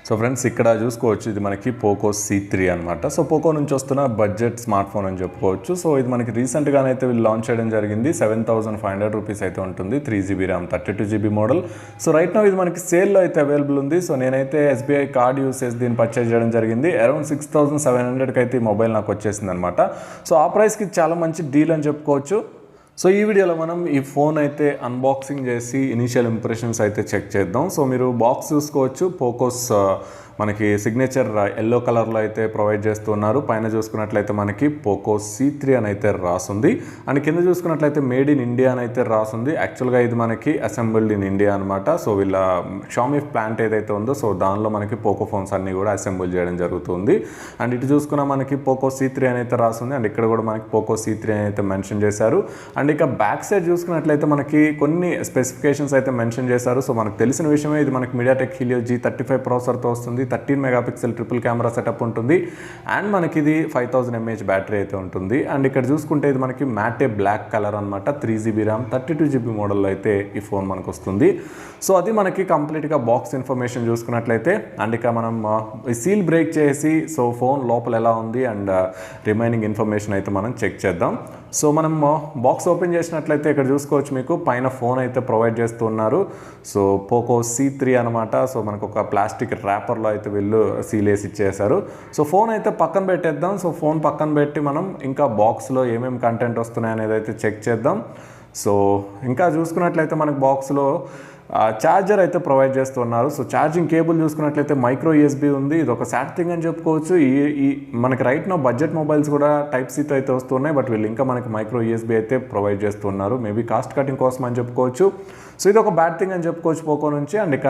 So friends ఇక్కడ చూసుకోవచ్చు ఇది మనకి పోకో C3 అనమాట. సో పోకో నుంచి వస్తున్న బడ్జెట్ స్మార్ట్ ఫోన్ అని చెప్పుకోవచ్చు. సో ఇది మనకి రీసెంట్గానే అయితే వీళ్ళు లాంచ్ చేయడం జరిగింది. 7,500 రూపీస్ అయితే ఉంటుంది. 3GB RAM 32GB model. So right now ఇది మనకి సేల్లో అయితే అవైలబుల్ ఉంది. సో నేనైతే SBI కార్డ్ యూస్ చేసి దీన్ని పర్చేజ్ చేయడం జరిగింది. అరౌండ్ 6,700కి అయితే ఈ మొబైల్ నాకు వచ్చేసింది అనమాట. సో ఆ ప్రైస్కి చాలా మంచి డీల్ అని చెప్పుకోవచ్చు. సో ఈ వీడియోలో మనం ఈ ఫోన్ అయితే అన్బాక్సింగ్ చేసి ఇనీషియల్ ఇంప్రెషన్స్ అయితే చెక్ చేద్దాం. సో మీరు బాక్స్ చూసుకోవచ్చు. పోకోస్ మనకి సిగ్నేచర్ ఎల్లో కలర్లో అయితే ప్రొవైడ్ చేస్తున్నారు. పైన చూసుకున్నట్లయితే మనకి పోకో C3 అని అయితే రాసుంది. అండ్ కింద చూసుకున్నట్లయితే మేడ్ ఇన్ ఇండియా అని అయితే రాసుంది. యాక్చువల్గా ఇది మనకి అసెంబుల్డ్ ఇన్ ఇండియా అనమాట. సో వీళ్ళ షామీ ప్లాంట్ ఏదైతే ఉందో సో దానిలో మనకి పోకో ఫోన్స్ అన్నీ కూడా అసెంబుల్ చేయడం జరుగుతుంది. అండ్ ఇటు చూసుకున్న మనకి పోకో C3 అని అయితే రాసుంది. అండ్ ఇక్కడ కూడా మనకి పోకో C3 అని అయితే మెన్షన్ చేశారు. అండ్ ఇక బ్యాక్ సైడ్ చూసుకున్నట్లయితే మనకి కొన్ని స్పెసిఫికేషన్స్ అయితే మెన్షన్ చేశారు. సో మనకు తెలిసిన విషయమే, ఇది మనకి MediaTek Helio G35 ప్రాసెసర్తో వస్తుంది. 13 మెగాపిక్సెల్ ట్రిపుల్ కెమెరా సెటప్ ఉంటుంది. అండ్ మనకి ఇది 5000 mAh బ్యాటరీ అయితే ఉంటుంది. అండ్ ఇక్కడ చూసుకుంటే ఇది మనకి మ్యాటే బ్లాక్ కలర్ అనమాట. 3GB ర్యామ్ 32GB మోడల్లో అయితే ఈ ఫోన్ మనకు వస్తుంది. సో అది మనకి కంప్లీట్గా బాక్స్ ఇన్ఫర్మేషన్ చూసుకున్నట్లయితే. అండ్ ఇక మనం సీల్ బ్రేక్ చేసి సో ఫోన్ లోపల ఎలా ఉంది అండ్ రిమైనింగ్ ఇన్ఫర్మేషన్ అయితే మనం చెక్ చేద్దాం. సో మనం బాక్స్ ఓపెన్ చేసినట్లయితే ఇక్కడ చూసుకోవచ్చు, మీకు పైన ఫోన్ అయితే ప్రొవైడ్ చేస్తున్నారు. సో పోకో C3 అనమాట. సో మనకు ఒక ప్లాస్టిక్ ర్యాపర్లో అయితే వీళ్ళు సీల్ వేసి ఇచ్చేసారు. సో ఫోన్ అయితే పక్కన పెట్టేద్దాం. సో ఫోన్ పక్కన పెట్టి మనం ఇంకా బాక్స్లో ఏమేమి కంటెంట్ వస్తున్నాయి అనేది అయితే చెక్ చేద్దాం. సో ఇంకా చూసుకున్నట్లయితే మనకు బాక్స్లో ఛార్జర్ అయితే ప్రొవైడ్ చేస్తున్నారు. సో ఛార్జింగ్ కేబుల్ చూసుకున్నట్లయితే మైక్రో USB ఉంది. ఇది ఒక సాడ్ థింగ్ అని చెప్పుకోవచ్చు. ఈ మనకి రైట్ నో బడ్జెట్ మొబైల్స్ కూడా Type-Cతో అయితే వస్తున్నాయి. బట్ వీళ్ళు ఇంకా మనకి మైక్రో USB అయితే ప్రొవైడ్ చేస్తున్నారు. మేబీ కాస్ట్ కటింగ్ కోసం అని చెప్పుకోవచ్చు. సో ఇది ఒక బ్యాడ్ థింగ్ అని చెప్పుకోవచ్చు పోకో నుంచి. అండ్ ఇక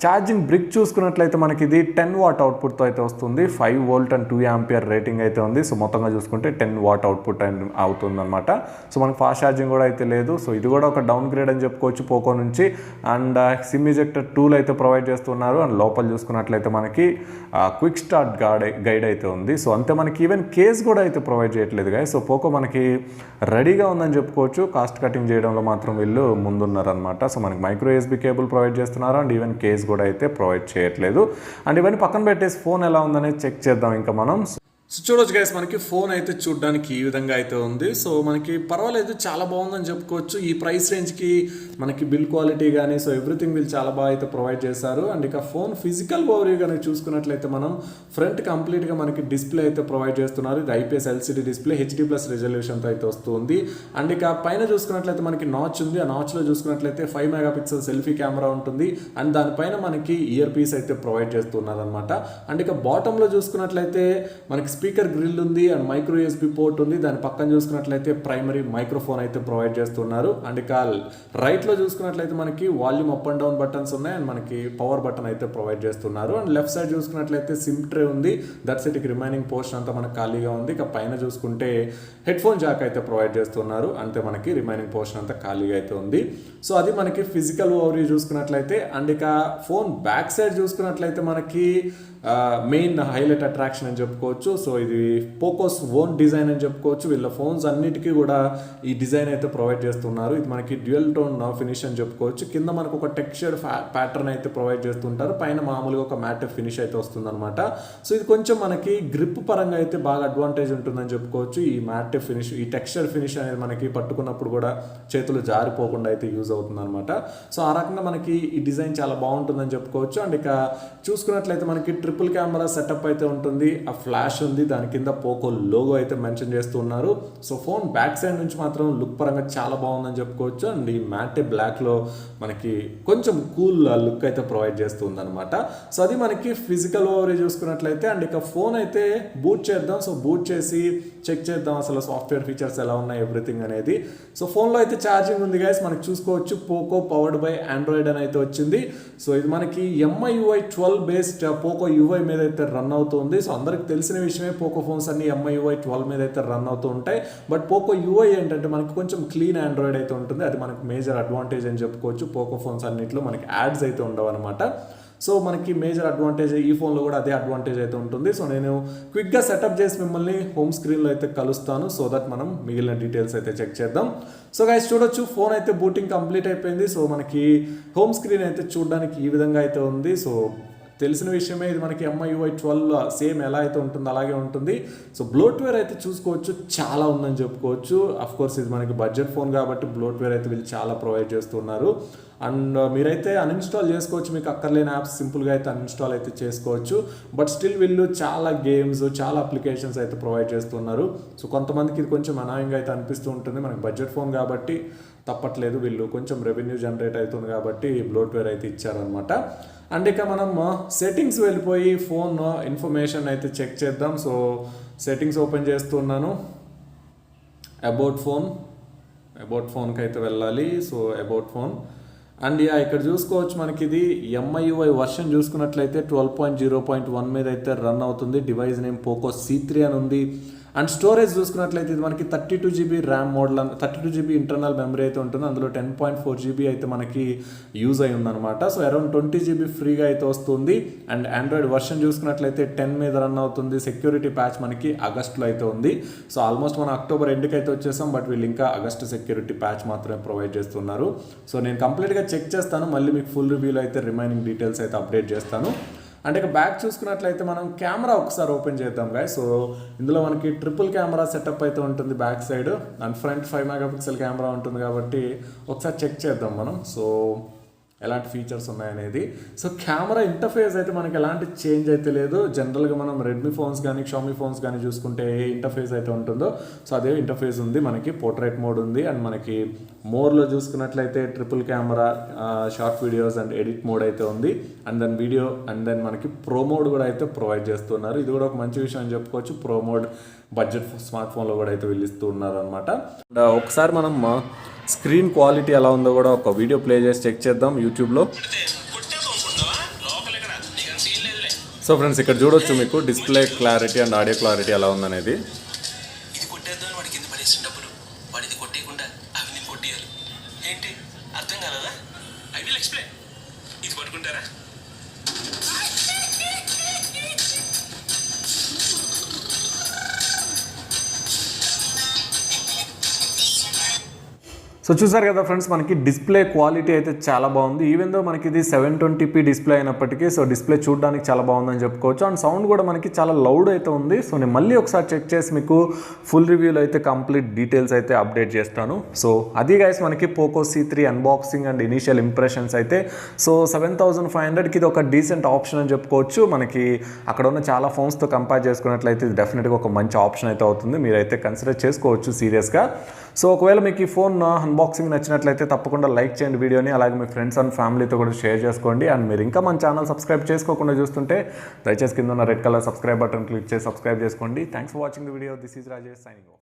ఛార్జింగ్ బ్రిక్ చూసుకున్నట్లయితే మనకి ఇది 10 వాట్ అవుట్పుట్తో అయితే వస్తుంది. 5 వోల్ట్ అండ్ 2 ఆంపియర్ రేటింగ్ అయితే ఉంది. సో మొత్తంగా చూసుకుంటే 10 వాట్ అవుట్పుట్ అవుతుంది అనమాట. సో మనకి ఫాస్ట్ ఛార్జింగ్ కూడా అయితే లేదు. సో ఇది కూడా ఒక డౌన్ గ్రేడ్ అని చెప్పుకోవచ్చు పోకో నుంచి. అండ్ సిమ్ ఇజెక్టర్ టూల్ అయితే ప్రొవైడ్ చేస్తున్నారు. అండ్ లోపల చూసుకున్నట్లయితే మనకి క్విక్ స్టార్ట్ గైడ్ అయితే ఉంది. సో అంతే మనకి ఈవెన్ కేస్ కూడా అయితే ప్రొవైడ్ చేయట్లేదు గాయ్. సో పోకో మనకి రెడీగా ఉందని చెప్పుకోవచ్చు. కాస్ట్ కటింగ్ చేయడంలో మాత్రం వీళ్ళు ముందున్నారనమాట. సో మనకి మైక్రో USB కేబుల్ ప్రొవైడ్ చేస్తున్నారు. అండ్ ఈవెన్ కేస్ కూడా అయితే ప్రొవైడ్ చేయట్లేదు. అండ్ ఇవన్నీ పక్కన పెట్టేసి ఫోన్ ఎలా ఉందనేది చెక్ చేద్దాం ఇంకా మనం. సో చూడొచ్చు గైస్, మనకి ఫోన్ అయితే చూడడానికి ఈ విధంగా అయితే ఉంది. సో మనకి పర్వాలేదు, చాలా బాగుందని చెప్పుకోవచ్చు. ఈ ప్రైస్ రేంజ్కి మనకి బిల్ క్వాలిటీ కానీ సో ఎవ్రీథింగ్ వీళ్ళు చాలా బాగా అయితే ప్రొవైడ్ చేశారు. అండ్ ఇక ఫోన్ ఫిజికల్ ఓవరీ కానీ చూసుకున్నట్లయితే మనం ఫ్రంట్ కంప్లీట్గా మనకి డిస్ప్లే అయితే ప్రొవైడ్ చేస్తున్నారు. ఇది IPS LCD డిస్ప్లే HD+ రెజల్యూషన్తో అయితే వస్తుంది. అండ్ ఇక పైన చూసుకున్నట్లయితే మనకి నాచ్ ఉంది. ఆ నాచ్లో చూసుకున్నట్లయితే 5 మెగాపిక్సెల్ సెల్ఫీ కెమెరా ఉంటుంది. అండ్ దానిపైన మనకి ఇయర్ పీస్ అయితే ప్రొవైడ్ చేస్తున్నారు అనమాట. అండ్ ఇక బాటంలో చూసుకున్నట్లయితే మనకి స్పీకర్ గ్రిల్ ఉంది. అండ్ మైక్రో USB పోర్ట్ ఉంది. దాని పక్కన చూసుకున్నట్లయితే ప్రైమరీ మైక్రోఫోన్ అయితే ప్రొవైడ్ చేస్తున్నారు. అండ్ ఇక రైట్లో చూసుకున్నట్లయితే మనకి volume up and down buttons ఉన్నాయి. అండ్ మనకి పవర్ బటన్ అయితే ప్రొవైడ్ చేస్తున్నారు. అండ్ లెఫ్ట్ సైడ్ చూసుకున్నట్లయితే సిమ్ ట్రే ఉంది. That's it. రిమైనింగ్ పోర్షన్ అంతా మనకి ఖాళీగా ఉంది. ఇక పైన చూసుకుంటే హెడ్ ఫోన్ జాక్ అయితే ప్రొవైడ్ చేస్తున్నారు. అంతే మనకి రిమైనింగ్ పోర్షన్ అంతా ఖాళీగా అయితే ఉంది. సో అది మనకి ఫిజికల్ ఓవరీ చూసుకున్నట్లయితే. అండ్ ఇక ఫోన్ బ్యాక్ సైడ్ చూసుకున్నట్లయితే మనకి మెయిన్ హైలైట్ అట్రాక్షన్ అని చెప్పుకోవచ్చు. సో ఇది పోకోస్ ఓన్ డిజైన్ అని చెప్పుకోవచ్చు. వీళ్ళ ఫోన్స్ అన్నిటికీ కూడా ఈ డిజైన్ అయితే ప్రొవైడ్ చేస్తున్నారు. ఇది మనకి డ్యూయల్ టోన్ ఫినిష్ అని చెప్పుకోవచ్చు. కింద మనకు ఒక టెక్స్చర్ ప్యాటర్న్ అయితే ప్రొవైడ్ చేస్తుంటారు. పైన మామూలుగా ఒక మ్యాట్ ఫినిష్ అయితే వస్తుంది అనమాట. సో ఇది కొంచెం మనకి గ్రిప్ పరంగా అయితే బాగా అడ్వాంటేజ్ ఉంటుందని చెప్పుకోవచ్చు. ఈ మ్యాట్ ఫినిష్, ఈ టెక్స్చర్ ఫినిష్ అనేది మనకి పట్టుకున్నప్పుడు కూడా చేతులు జారిపోకుండా అయితే యూజ్ అవుతుంది అనమాట. సో ఆ రకంగా మనకి ఈ డిజైన్ చాలా బాగుంటుందని చెప్పుకోవచ్చు. అండ్ ఇక చూసుకున్నట్లయితే మనకి ట్రిపుల్ కెమెరా సెటప్ అయితే ఉంటుంది. ఆ ఫ్లాష్ ఉంది. దాని కింద పోకో లోగో అయితే మెన్షన్ చేస్తున్నారు. సో ఫోన్ బ్యాక్ సైడ్ నుంచి మాత్రం లుక్ పరంగా చాలా బాగుందని చెప్పుకోవచ్చు. అండ్ ఈ మ్యాటే బ్లాక్లో మనకి కొంచెం కూల్ లుక్ అయితే ప్రొవైడ్ చేస్తుంది అనమాట. సో అది మనకి ఫిజికల్ ఓవరీ చూసుకున్నట్లయితే. అండ్ ఇక ఫోన్ అయితే బూట్ చేద్దాం. సో బూట్ చేసి చెక్ చేద్దాం అసలు సాఫ్ట్వేర్ ఫీచర్స్ ఎలా ఉన్నాయి ఎవ్రీథింగ్ అనేది. సో ఫోన్లో అయితే ఛార్జింగ్ ఉంది గైస్. మనకి చూసుకోవచ్చు పోకో పవర్డ్ బై ఆండ్రాయిడ్ అని అయితే వచ్చింది. సో ఇది మనకి MIUI 12 బేస్డ్ పోకో UI మీద అయితే రన్ అవుతుంది. సో అందరికి తెలిసిన విషయమే, పోకో ఫోన్స్ అన్ని MIUI 12 మీద అయితే రన్ అవుతూ ఉంటాయి. బట్ పోకో UI ఏంటంటే మనకి కొంచెం క్లీన్ ఆండ్రాయిడ్ అయితే ఉంటుంది. అది మనకి మేజర్ అడ్వాంటేజ్ అని చెప్పుకోవచ్చు. పోకో ఫోన్స్ అన్నింటిలో మనకి యాడ్స్ అయితే ఉండవు అనమాట. సో మనకి మేజర్ అడ్వాంటేజ్ ఈ ఫోన్లో కూడా అదే అడ్వాంటేజ్ అయితే ఉంటుంది. సో నేను క్విక్గా సెటప్ చేసి మిమ్మల్ని హోమ్ స్క్రీన్లో అయితే కలుస్తాను. సో దట్ మనం మిగిలిన డీటెయిల్స్ అయితే చెక్ చేద్దాం. సో గైస్ చూడొచ్చు, ఫోన్ అయితే బూటింగ్ కంప్లీట్ అయిపోయింది. సో మనకి హోమ్ స్క్రీన్ అయితే చూడడానికి ఈ విధంగా అయితే ఉంది. సో తెలిసిన విషయమే, ఇది మనకి MIUI 12 సేమ్ ఎలా అయితే ఉంటుందో అలాగే ఉంటుంది. సో బ్లోట్వేర్ అయితే చూసుకోవచ్చు, చాలా ఉందని చెప్పుకోవచ్చు. కోర్స్ ఇది మనకి బడ్జెట్ ఫోన్ కాబట్టి బ్లోట్వేర్ అయితే వీళ్ళు చాలా ప్రొవైడ్ చేస్తున్నారు. అండ్ మీరైతే అన్ఇన్స్టాల్ చేసుకోవచ్చు, మీకు అక్కర్లేని యాప్స్ సింపుల్గా అయితే అన్ఇన్స్టాల్ అయితే చేసుకోవచ్చు. బట్ స్టిల్ వీళ్ళు చాలా గేమ్స్, చాలా అప్లికేషన్స్ అయితే ప్రొవైడ్ చేస్తున్నారు. సో కొంతమందికి ఇది కొంచెం అనాయంగా అయితే అనిపిస్తూ ఉంటుంది, మనకి బడ్జెట్ ఫోన్ కాబట్టి తప్పట్లేదు, వీళ్ళు కొంచెం రెవెన్యూ జనరేట్ అవుతుంది కాబట్టి బ్లోట్వేర్ అయితే ఇచ్చారనమాట. అండ్ ఇక మనం సెట్టింగ్స్ వెళ్ళిపోయి ఫోన్ ఇన్ఫర్మేషన్ అయితే చెక్ చేద్దాం. సో సెట్టింగ్స్ ఓపెన్ చేస్తున్నాను. అబౌట్ ఫోన్కి అయితే వెళ్ళాలి. సో అబౌట్ ఫోన్ అండ్ ఇక్కడ చూసుకోవచ్చు, మనకి ఇది MIUI వర్షన్ చూసుకున్నట్లయితే 12.0.1 మీద అయితే రన్ అవుతుంది. డివైస్ నేమ్ Poco C3 అని ఉంది. అండ్ స్టోరేజ్ చూసుకున్నట్లయితే ఇది మనకి 32GB RAM model, 32GB internal memory అయితే ఉంటుంది. అందులో 10.4GB అయితే మనకి యూజ్ అయి ఉందన్నమాట. సో అరౌండ్ 20GB ఫ్రీగా అయితే వస్తుంది. అండ్ ఆండ్రాయిడ్ వర్షన్ చూసుకున్నట్లయితే 10 మీద రన్ అవుతుంది. సెక్యూరిటీ ప్యాచ్ మనకి ఆగస్టులో అయితే ఉంది. సో ఆల్మోస్ట్ మనం అక్టోబర్ ఎండ్కి అయితే వచ్చేసాం, బట్ వీళ్ళు ఇంకా ఆగస్ట్ సెక్యూరిటీ ప్యాచ్ మాత్రమే ప్రొవైడ్ చేస్తున్నారు. సో నేను కంప్లీట్గా చెక్ చేస్తాను, మళ్ళీ మీకు ఫుల్ రివ్యూలో అయితే రిమైనింగ్ డీటెయిల్స్ అయితే అప్డేట్ చేస్తాను. అంటే ఇక బ్యాక్ చూసుకున్నట్లయితే మనం కెమెరా ఒకసారి ఓపెన్ చేద్దాం గాయ్. సో ఇందులో మనకి ట్రిపుల్ కెమెరా సెటప్ అయితే ఉంటుంది back side, and front 5 MP camera ఉంటుంది కాబట్టి ఒకసారి చెక్ చేద్దాం మనం. సో ఎలాంటి ఫీచర్స్ ఉన్నాయనేది. సో కెమెరా ఇంటర్ఫేస్ అయితే మనకి ఎలాంటి చేంజ్ అయితే లేదు. జనరల్గా మనం రెడ్మీ ఫోన్స్ కానీ షామీ ఫోన్స్ కానీ చూసుకుంటే ఏ ఇంటర్ఫేస్ అయితే ఉంటుందో సో అదే ఇంటర్ఫేస్ ఉంది. మనకి పోర్ట్రైట్ మోడ్ ఉంది, అండ్ మనకి మోర్లో చూసుకున్నట్లయితే triple camera, short videos and edit mode అయితే ఉంది. And then video and then మనకి ప్రో మోడ్ కూడా అయితే ప్రొవైడ్ చేస్తున్నారు. ఇది కూడా ఒక మంచి విషయం అని చెప్పుకోవచ్చు. ప్రో మోడ్ బడ్జెట్ స్మార్ట్ ఫోన్లో కూడా అయితే వీళ్ళు ఇస్తూ ఉన్నారు అనమాట. అండ్ ఒకసారి మనం స్క్రీన్ క్వాలిటీ ఎలా ఉందో కూడా ఒక వీడియో ప్లే చేసి చెక్ చేద్దాం యూట్యూబ్లో. సో ఫ్రెండ్స్ ఇక్కడ చూడొచ్చు మీకు display clarity and audio clarity ఎలా ఉందనేది. సో చూసారు కదా ఫ్రెండ్స్, మనకి డిస్ప్లే క్వాలిటీ అయితే చాలా బాగుంది. ఈవెన్ దో మనకి ఇది 720p డిస్ప్లే అయినప్పటికీ సో డిస్ప్లే చూడడానికి చాలా బాగుందని చెప్పుకోవచ్చు. అండ్ సౌండ్ కూడా మనకి చాలా లౌడ్ అయితే ఉంది. సో నేను మళ్ళీ ఒకసారి చెక్ చేసి మీకు ఫుల్ రివ్యూలో అయితే కంప్లీట్ డీటెయిల్స్ అయితే అప్డేట్ చేస్తాను. సో అది గైస్ మనకి Poco C3 unboxing and initial impressions అయితే. సో 7500కి ఇది ఒక డీసెంట్ ఆప్షన్ అని చెప్పుకోవచ్చు. మనకి అక్కడ ఉన్న చాలా ఫోన్స్తో కంపేర్ చేసుకున్నట్లయితే ఇది డెఫినెట్గా ఒక మంచి ఆప్షన్ అయితే అవుతుంది. మీరైతే కన్సిడర్ చేసుకోవచ్చు సీరియస్గా. సో ఒకవేళ మీకు ఈ ఫోన్ అన్బాక్సింగ్ నచ్చినట్లయితే తప్పకుండా లైక్ చేయండి వీడియోని, అలాగే మీ ఫ్రెండ్స్ అండ్ ఫ్యామిలీతో కూడా షేర్ చేసుకోండి. అండ్ మీరు ఇంకా మన ఛానల్ సబ్స్క్రైబ్ చేసుకోకుండా చూస్తుంటే దయచేసి కింద ఉన్న red colour subscribe button click చేసి సబ్స్క్రైబ్ చేసుకోండి. Thanks for watching the video. This is Rajesh signing off.